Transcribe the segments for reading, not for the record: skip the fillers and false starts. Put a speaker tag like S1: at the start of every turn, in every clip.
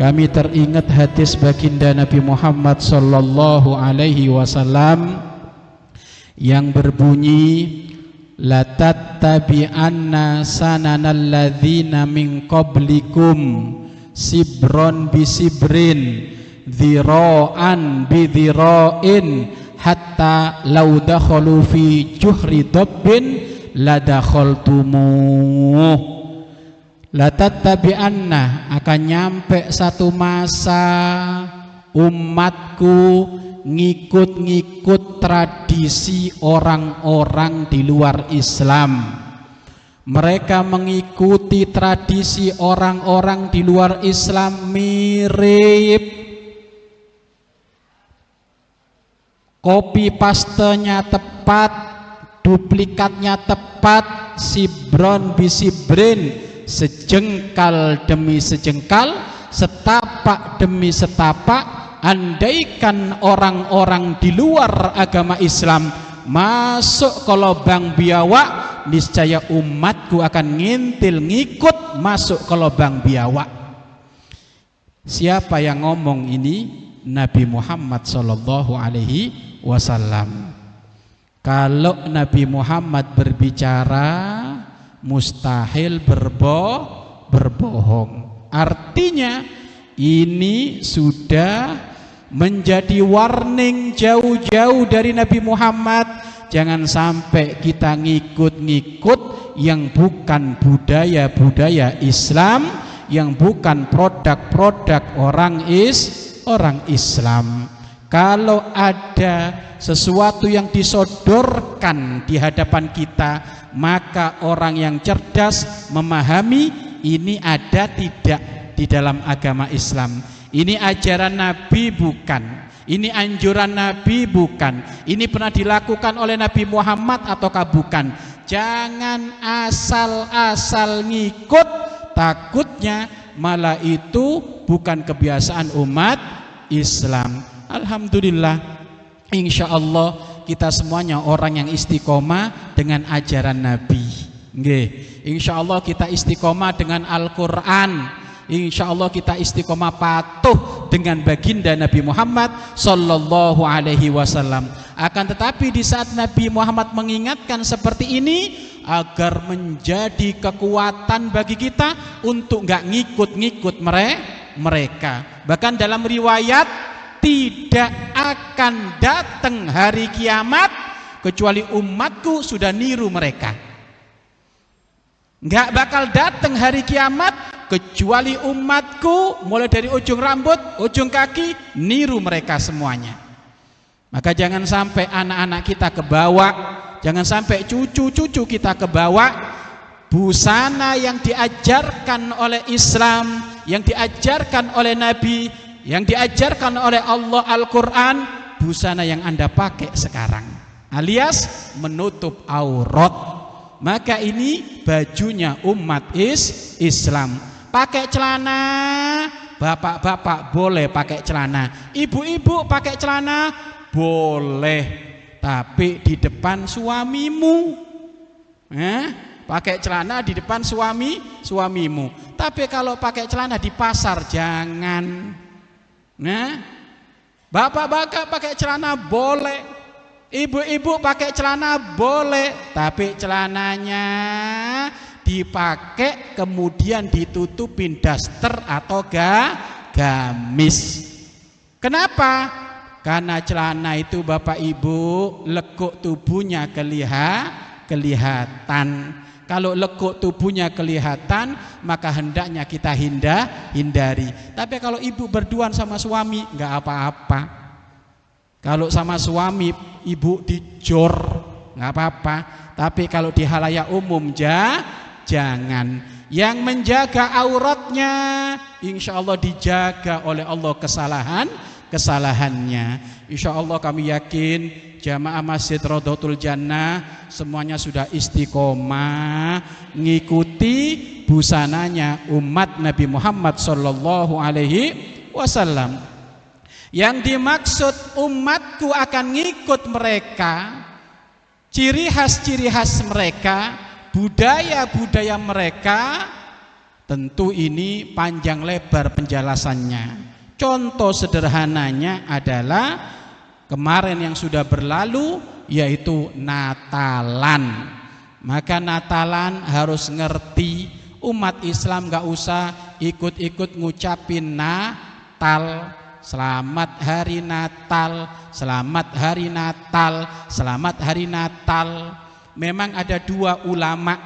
S1: kami teringat hadis baginda Nabi Muhammad sallallahu alaihi wasallam yang berbunyi, la tattabi'anna sananal ladzina min qablikum sibron bi sibrin dhira'an bi dhira'in hatta law dakhalu fi juhri dabbin la dakhaltumuh. La tattabi'anna, akan nyampe satu masa umatku ngikut-ngikut tradisi orang-orang di luar Islam. Mereka mengikuti tradisi orang-orang di luar Islam, mirip, copy pastenya tepat, duplikatnya tepat, sibron bisibrin, sejengkal demi sejengkal, setapak demi setapak. Andaikan orang-orang di luar agama Islam masuk ke lubang biawak, niscaya umatku akan ngintil ngikut masuk ke lubang biawak. Siapa yang ngomong ini? Nabi Muhammad sallallahu alaihi wasallam. Kalau Nabi Muhammad berbicara, mustahil berbohong. Artinya ini sudah menjadi warning jauh-jauh dari Nabi Muhammad. Jangan sampai kita ngikut-ngikut yang bukan budaya-budaya Islam, yang bukan produk-produk orang Islam. Kalau ada sesuatu yang disodorkan di hadapan kita, maka orang yang cerdas memahami ini ada tidak di dalam agama Islam. Ini ajaran Nabi bukan, ini anjuran Nabi bukan, ini pernah dilakukan oleh Nabi Muhammad ataukah bukan. Jangan asal-asal ngikut, takutnya malah itu bukan kebiasaan umat Islam. Alhamdulillah, insya Allah kita semuanya orang yang istiqomah dengan ajaran Nabi. Nggih, insya Allah kita istiqomah dengan Al-Quran. Insya Allah kita istiqomah patuh dengan baginda Nabi Muhammad sallallahu alaihi wasallam. Akan tetapi di saat Nabi Muhammad mengingatkan seperti ini, agar menjadi kekuatan bagi kita untuk nggak ngikut-ngikut mereka. Bahkan dalam riwayat, tidak akan datang hari kiamat kecuali umatku sudah niru mereka. Nggak bakal datang hari kiamat kecuali umatku mulai dari ujung rambut, ujung kaki, niru mereka semuanya. Maka jangan sampai anak-anak kita kebawa, jangan sampai cucu-cucu kita kebawa busana yang diajarkan oleh Islam, yang diajarkan oleh Nabi, yang diajarkan oleh Allah Al-Quran, busana yang Anda pakai sekarang, alias menutup aurat. Maka ini bajunya umat Islam. Pakai celana, bapak-bapak boleh pakai celana, ibu-ibu pakai celana boleh, tapi di depan suamimu. Pakai celana di depan suamimu. Tapi kalau pakai celana di pasar jangan. Bapak-bapak pakai celana boleh, ibu-ibu pakai celana boleh, tapi celananya dipakai kemudian ditutupin daster atau gamis. Kenapa? Karena celana itu Bapak Ibu lekuk tubuhnya kelihatan. Kalau lekuk tubuhnya kelihatan, maka hendaknya kita hindari. Tapi kalau ibu berduaan sama suami, nggak apa-apa. Kalau sama suami ibu dijor, nggak apa-apa. Tapi kalau di halayak umum jangan. Yang menjaga auratnya insya Allah dijaga oleh Allah kesalahannya. Insya Allah kami yakin jamaah Masjid Rodotul Jannah semuanya sudah istiqomah ngikuti busananya umat Nabi Muhammad sallallahu alaihi wasallam. Yang dimaksud umatku akan ngikut mereka, ciri khas mereka, budaya-budaya mereka, Tentu ini panjang lebar penjelasannya. Contoh sederhananya adalah kemarin yang sudah berlalu, yaitu Natalan. Maka Natalan harus ngerti, umat Islam gak usah ikut-ikut ngucapin Natal, selamat hari Natal, selamat hari Natal, selamat hari Natal. Memang ada dua ulama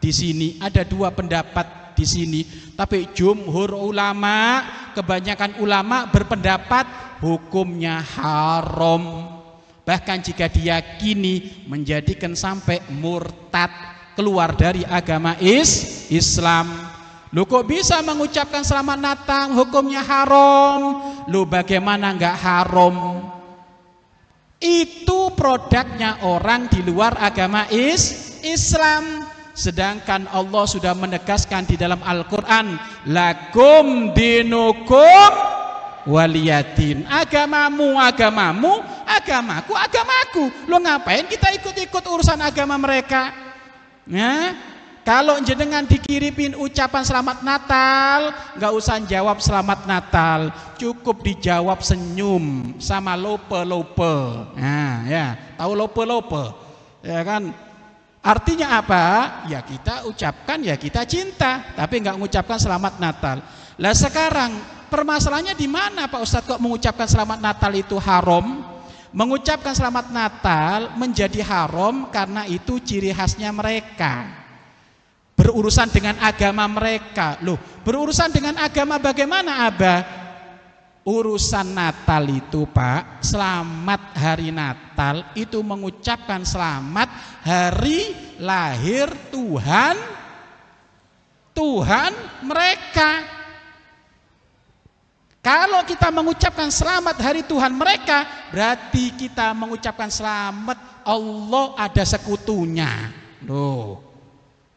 S1: di sini, ada dua pendapat di sini, tapi jumhur ulama, kebanyakan ulama berpendapat hukumnya haram. Bahkan jika diyakini menjadikan sampai murtad, keluar dari agama Islam. Lu kok bisa mengucapkan selamat Natal hukumnya haram? Lu bagaimana enggak haram? Itu produknya orang di luar agama Islam. Sedangkan Allah sudah menegaskan di dalam Al-Quran, lakum dinukum waliyadin. Agamamu agamamu, agamaku agamaku. Lo ngapain kita ikut-ikut urusan agama mereka? Ya? Kalau jenengan dikirimin ucapan selamat Natal, nggak usah jawab selamat Natal, cukup dijawab senyum sama lope-lope. Nah, ya, tahu lope-lope, ya kan? Artinya apa? Ya kita ucapkan, ya kita cinta, tapi nggak mengucapkan selamat Natal. Lah sekarang permasalahannya di mana Pak Ustadz, kok mengucapkan selamat Natal itu haram? Mengucapkan selamat Natal menjadi haram karena itu ciri khasnya mereka. Berurusan dengan agama mereka. Loh, berurusan dengan agama bagaimana, Abah? Urusan Natal itu Pak, selamat hari Natal itu mengucapkan selamat hari lahir Tuhan mereka. Kalau kita mengucapkan selamat hari Tuhan mereka, berarti kita mengucapkan selamat Allah ada sekutunya. Loh,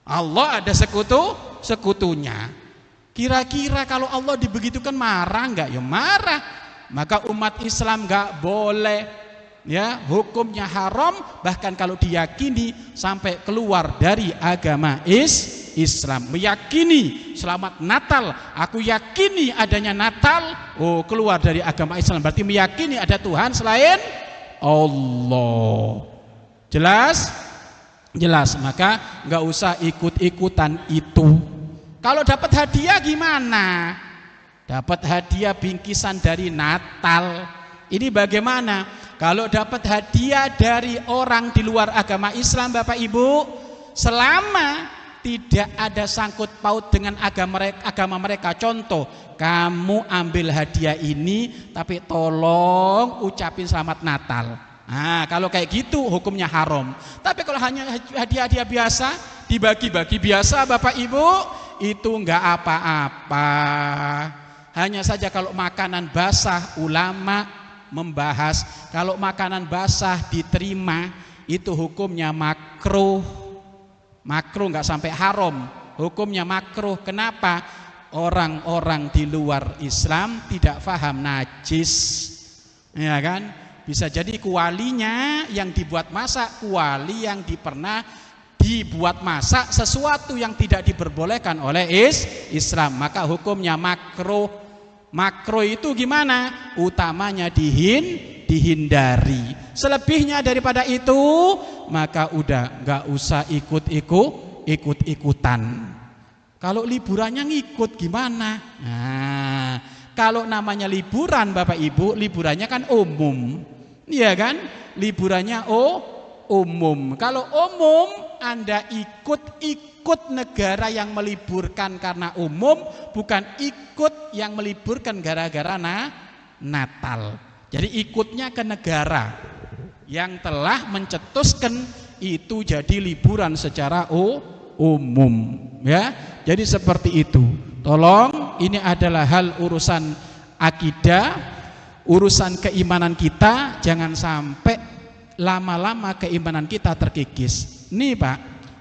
S1: Allah ada sekutunya. Kira-kira kalau Allah dibegitukan marah enggak? Ya marah. Maka umat Islam enggak boleh, ya, hukumnya haram, bahkan kalau diyakini sampai keluar dari agama Islam. Meyakini selamat Natal, aku yakini adanya Natal, oh keluar dari agama Islam, berarti meyakini ada Tuhan selain Allah. Jelas? Jelas. Maka enggak usah ikut-ikutan itu. Kalau dapat hadiah gimana? Dapat hadiah bingkisan dari Natal. Ini bagaimana? Kalau dapat hadiah dari orang di luar agama Islam, Bapak Ibu, selama tidak ada sangkut paut dengan agama mereka. Contoh, kamu ambil hadiah ini, tapi tolong ucapin selamat Natal. Nah, kalau kayak gitu hukumnya haram. Tapi kalau hanya hadiah-hadiah biasa, dibagi-bagi biasa, Bapak Ibu, itu enggak apa-apa. Hanya saja kalau makanan basah, ulama membahas kalau makanan basah diterima itu hukumnya makruh. Makruh, enggak sampai haram, hukumnya makruh. Kenapa? Orang-orang di luar Islam tidak paham najis, ya kan? Bisa jadi kualinya yang dibuat masak, kuali yang pernah dibuat masak sesuatu yang tidak diperbolehkan oleh Islam, maka hukumnya makruh. Makruh itu gimana? Utamanya dihindari. Selebihnya daripada itu, maka udah nggak usah ikut-ikutan. Kalau liburannya ngikut gimana? Nah, kalau namanya liburan Bapak Ibu, liburannya kan umum, iya kan? Liburannya umum. Kalau umum, Anda ikut negara yang meliburkan karena umum, bukan ikut yang meliburkan gara-gara Natal. Jadi ikutnya ke negara yang telah mencetuskan itu jadi liburan secara umum, ya. Jadi seperti itu. Tolong, ini adalah hal urusan akidah, urusan keimanan kita, jangan sampai lama-lama keimanan kita terkikis. Nih Pak,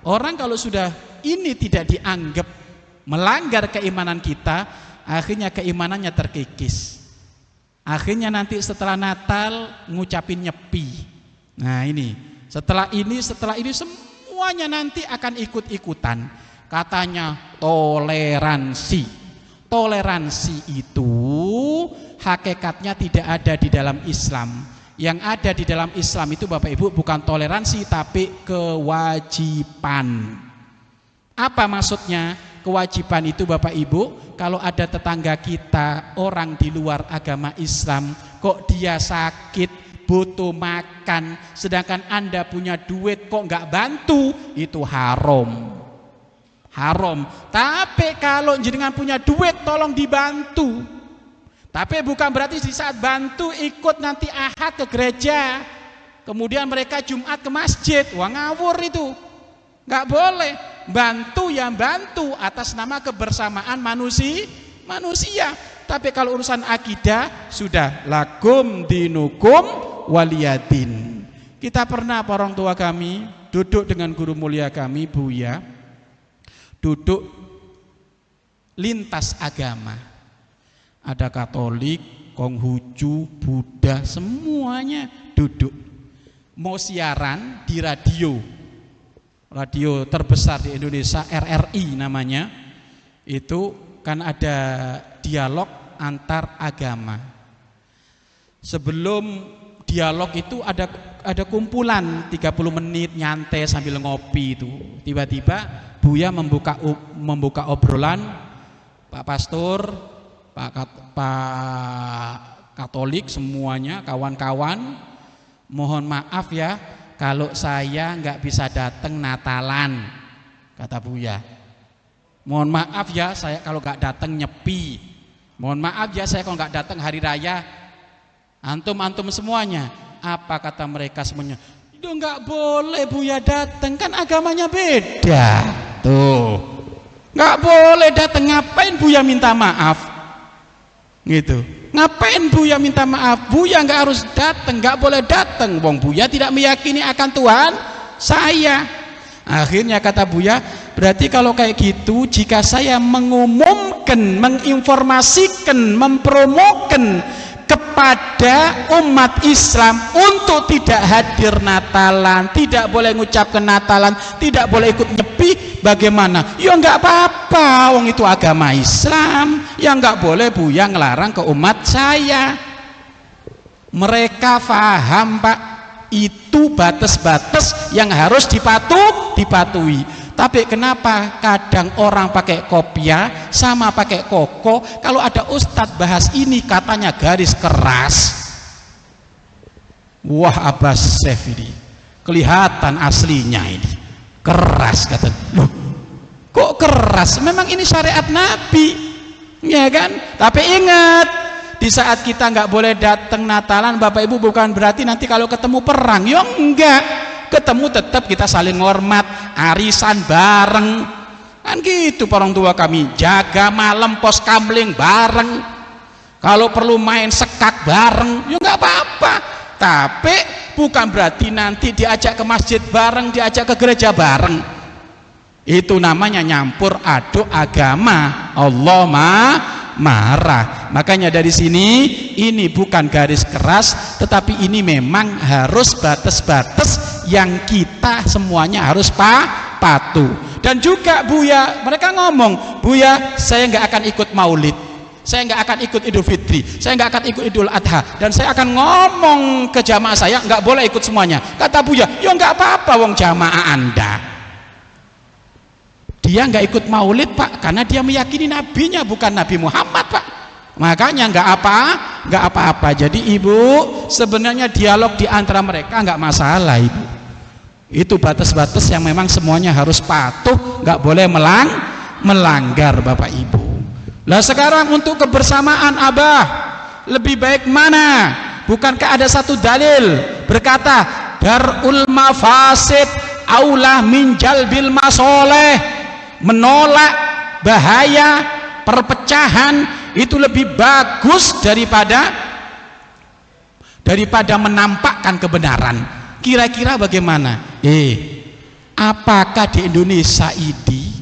S1: orang kalau sudah ini tidak dianggap melanggar keimanan kita, akhirnya keimanannya terkikis. Akhirnya nanti setelah Natal ngucapin nyepi. Nah ini setelah ini semuanya nanti akan ikut-ikutan. katanya toleransi. Toleransi itu hakikatnya tidak ada di dalam Islam. Yang ada di dalam Islam itu Bapak Ibu bukan toleransi tapi kewajiban. Apa maksudnya? Kewajiban itu Bapak Ibu, kalau ada tetangga kita orang di luar agama Islam, kok dia sakit, butuh makan, sedangkan Anda punya duit kok nggak bantu, itu haram. Haram. Tapi kalau jenengan punya duit tolong dibantu. Tapi bukan berarti di saat bantu ikut nanti Ahad ke gereja, kemudian mereka Jumat ke masjid. Wah, ngawur itu. Nggak boleh. Bantu yang bantu atas nama kebersamaan manusia. Tapi kalau urusan akidah sudah lakum dinukum waliyadin. Kita pernah orang tua kami duduk dengan guru mulia kami Buya, duduk lintas agama. Ada Katolik, Konghucu, Buddha, semuanya duduk. Mau siaran di radio terbesar di Indonesia, RRI namanya. Itu kan ada dialog antar agama. Sebelum dialog itu ada kumpulan 30 menit nyantai sambil ngopi itu. Tiba-tiba Buya membuka obrolan, Pak Pastor, Pak Katolik semuanya, kawan-kawan, mohon maaf ya kalau saya nggak bisa datang Natalan, kata Buya. Mohon maaf ya saya kalau nggak datang Nyepi. Mohon maaf ya saya kalau nggak datang hari raya. Antum semuanya. Apa kata mereka semuanya? Itu nggak boleh Buya datang, kan agamanya beda. Tuh, nggak boleh datang. Ngapain Buya minta maaf? Gitu. Ngapain Buya minta maaf? Buya nggak harus datang, nggak boleh datang. Wong Buya tidak meyakini akan Tuhan saya. Akhirnya kata Buya, berarti kalau kayak gitu, jika saya mengumumkan, menginformasikan, mempromokan kepada umat Islam untuk tidak hadir Natalan, tidak boleh ngucapkan Natalan, tidak boleh ikut nyepi, bagaimana? Ya nggak apa-apa, wong itu agama Islam. Ya nggak boleh Buya ngelarang ke umat saya. Mereka faham Pak, itu batas-batas yang harus dipatuhi. Tapi kenapa kadang orang pakai kopiah sama pakai koko, kalau ada ustadz bahas ini katanya garis keras. Wah, Abbas Syekh ini kelihatan aslinya ini keras, kata. Loh, kok keras? Memang ini syariat Nabi, ya kan? Tapi ingat, di saat kita nggak boleh datang Natalan, Bapak Ibu, bukan berarti nanti kalau ketemu perang. Ya enggak, ketemu tetap kita saling hormat, arisan bareng, kan gitu. Orang tua kami jaga malam pos kamling bareng, kalau perlu main sekak bareng, ya nggak apa-apa. Tapi bukan berarti nanti diajak ke masjid bareng, diajak ke gereja bareng. Itu namanya nyampur aduk agama. Allah marah. Makanya dari sini ini bukan garis keras, tetapi ini memang harus batas-batas yang kita semuanya harus patuh. Dan juga Buya, mereka ngomong, Buya saya nggak akan ikut maulid, saya nggak akan ikut Idul Fitri, saya nggak akan ikut Idul Adha, dan saya akan ngomong ke jamaah saya nggak boleh ikut semuanya. Kata Buya, ya nggak apa-apa, wong jamaah Anda. Dia nggak ikut maulid Pak, karena dia meyakini nabinya bukan Nabi Muhammad Pak. Makanya nggak apa-apa. Jadi Ibu, sebenarnya dialog di antara mereka nggak masalah Ibu. Itu batas-batas yang memang semuanya harus patuh, nggak boleh melanggar Bapak Ibu. Lah sekarang untuk kebersamaan Abah, lebih baik mana? Bukankah ada satu dalil berkata darul mafasid aula min jalbil masoleh, menolak bahaya perpecahan itu lebih bagus daripada menampakkan kebenaran. Kira-kira bagaimana? Apakah di Indonesia ini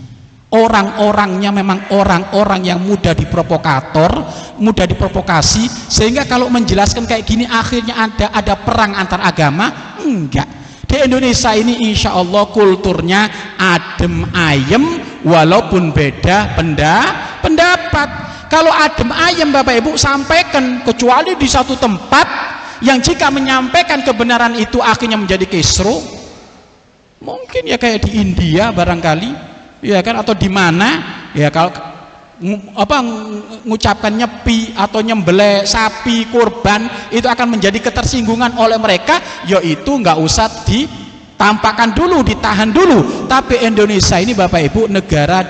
S1: orang-orangnya memang orang-orang yang mudah diprovokator, mudah diprovokasi, sehingga kalau menjelaskan kayak gini akhirnya ada perang antar agama? Enggak. Di Indonesia ini insya Allah kulturnya adem ayem, walaupun beda pendapat. Kalau adem ayem Bapak Ibu sampaikan, kecuali di satu tempat yang jika menyampaikan kebenaran itu akhirnya menjadi kisru, mungkin ya kayak di India barangkali, ya kan, atau di mana ya, kalau mengucapkan nyepi atau nyembelih sapi kurban itu akan menjadi ketersinggungan oleh mereka, yaitu nggak usah ditampakkan dulu, ditahan dulu. Tapi Indonesia ini Bapak Ibu negara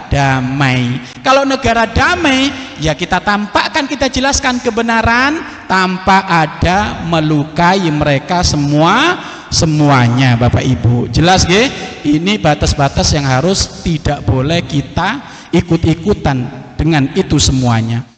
S1: damai. Kalau negara damai ya kita tampakkan, kita jelaskan kebenaran tanpa ada melukai mereka semuanya Bapak Ibu. Jelas nggih? Ini batas-batas yang harus tidak boleh kita ikut-ikutan dengan itu semuanya.